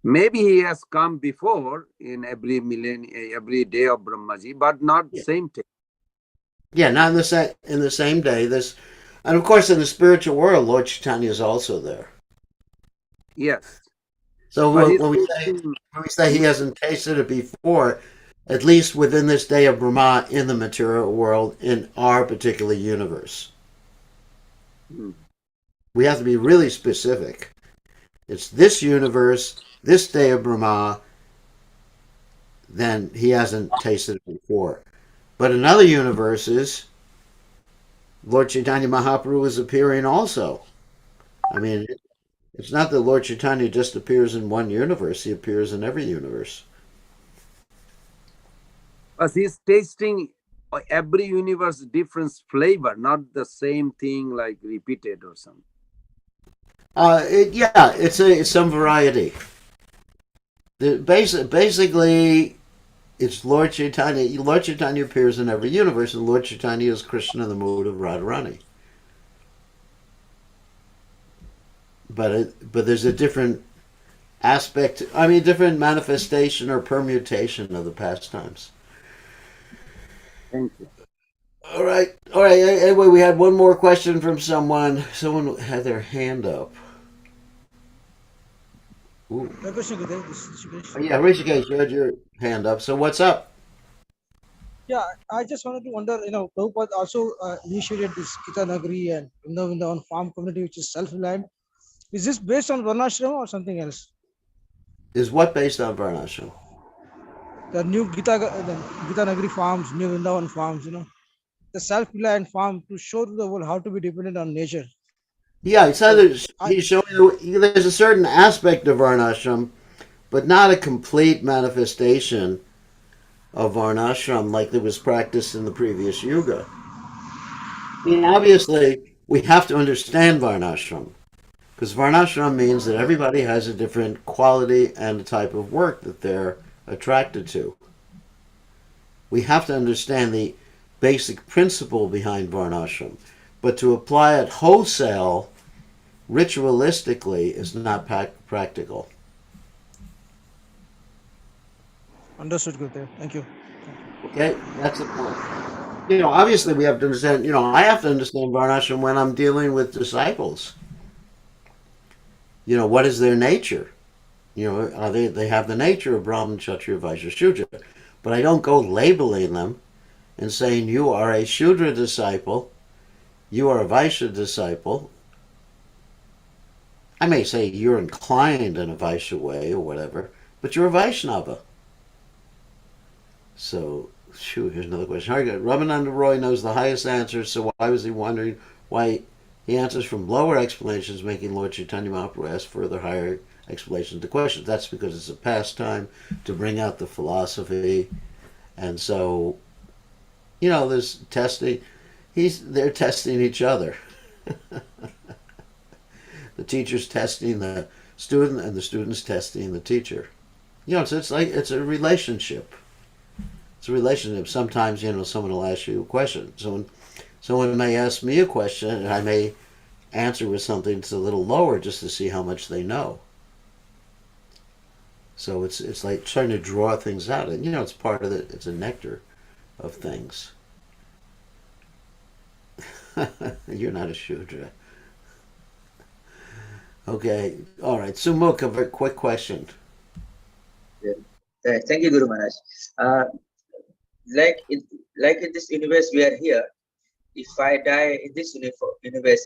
C: Maybe he has come before in every every day of Brahmaji, but not same day.
A: Yeah, not in the same day. And of course, in the spiritual world, Lord Chaitanya is also there.
C: Yes.
A: So when we say he hasn't tasted it before, at least within this day of Brahma in the material world, in our particular universe. We have to be really specific. It's this universe, this day of Brahma, then he hasn't tasted it before. But in other universes, Lord Chaitanya Mahaprabhu is appearing also. I mean, it's not that Lord Chaitanya just appears in one universe, he appears in every universe.
C: Because he's tasting every universe different flavor, not the same thing like repeated or something.
A: Yeah, it's some variety. Basically, it's Lord Chaitanya. Lord Chaitanya appears in every universe, and Lord Chaitanya is Krishna in the mood of Radharani. But there's a different aspect. I mean, different manifestation or permutation of the pastimes.
C: Thank you.
A: All right, all right. Anyway, we had one more question from someone. Someone had their hand up. Ooh.
D: Krishna Gurudev, this is Rishikesh.
A: Yeah, Rishikesh, you had your hand up. So what's up?
D: Yeah, I just wanted to wonder, Prabhupada also initiated this Gita Nagari and Vrindavan farm community, which is self-reliant. Is this based on Varnashram or something else?
A: Is what based on Varnashram?
D: The new the Gita Nagari farms, new Vrindavan farms, the self-reliant farm to show to the world how to be dependent on nature.
A: Yeah, it's either he's showing you there's a certain aspect of Varnashram, but not a complete manifestation of Varnashram like that was practiced in the previous yuga. I mean, obviously, we have to understand Varnashram because Varnashram means that everybody has a different quality and a type of work that they're attracted to. We have to understand the basic principle behind Varnashram, but to apply it wholesale, ritualistically, is not practical.
D: Understood, Gurudev. Thank you.
A: Okay, that's the point. Obviously we have to understand, I have to understand Varnashram when I'm dealing with disciples. What is their nature? They have the nature of Brahman, Kshatriya, Vaishya, Shudra. But I don't go labeling them and saying, you are a Shudra disciple, you are a Vaishya disciple. I may say you're inclined in a Vaishya way or whatever, but you're a Vaishnava. So, here's another question. Ramananda Roy knows the highest answers, so why was he wondering why he answers from lower explanations, making Lord Chaitanya Mahaprabhu ask further higher explanations to questions? That's because it's a pastime to bring out the philosophy. And so, there's testing. They're testing each other. The teacher's testing the student, and the student's testing the teacher. It's a relationship. It's a relationship. Sometimes, someone will ask you a question. Someone may ask me a question, and I may answer with something that's a little lower just to see how much they know. So it's like trying to draw things out, and it's part of it. It's a nectar of things. You're not a Shudra. Okay, all right. Sumukh, a very quick question.
E: Yeah. Thank you, Guru Maharaj. Like in this universe we are here, if I die in this universe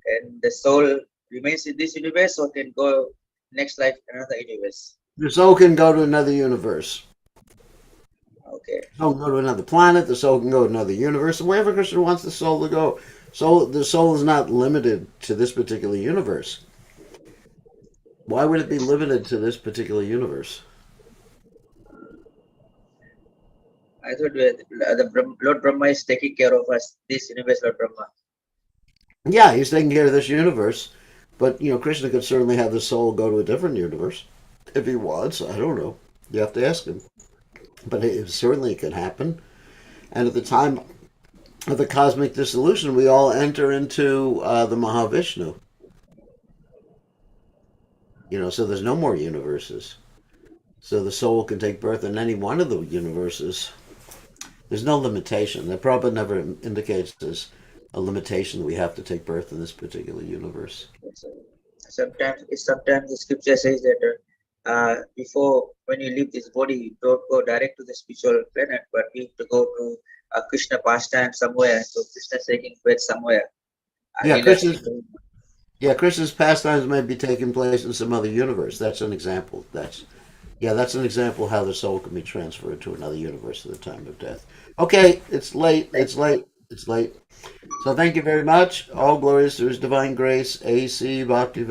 E: and the soul remains in this universe, or can go next life another universe?
A: The soul can go to another universe.
E: Okay.
A: The soul can go to another planet. The soul can go to another universe. Wherever Krishna wants the soul to go. The soul is not limited to this particular universe. Why would it be limited to this particular universe?
E: I thought the Lord Brahma is taking care of us, this universe, Lord Brahma.
A: Yeah, he's taking care of this universe. But, Krishna could certainly have the soul go to a different universe if he wants. I don't know. You have to ask him. But it certainly could happen. And at the time of the cosmic dissolution, we all enter into the Mahavishnu. So there's no more universes. So the soul can take birth in any one of the universes. There's no limitation. The Prabhupada never indicates there's a limitation that we have to take birth in this particular universe.
E: Sometimes the scripture says that before, when you leave this body, you don't go direct to the spiritual planet, but we have to go to a Krishna pastime somewhere. So Krishna's taking birth somewhere.
A: Krishna's pastimes may be taking place in some other universe. That's an example. That's an example how the soul can be transferred to another universe at the time of death. Okay, it's late. So thank you very much. All glories to His divine grace. A.C. Bhakti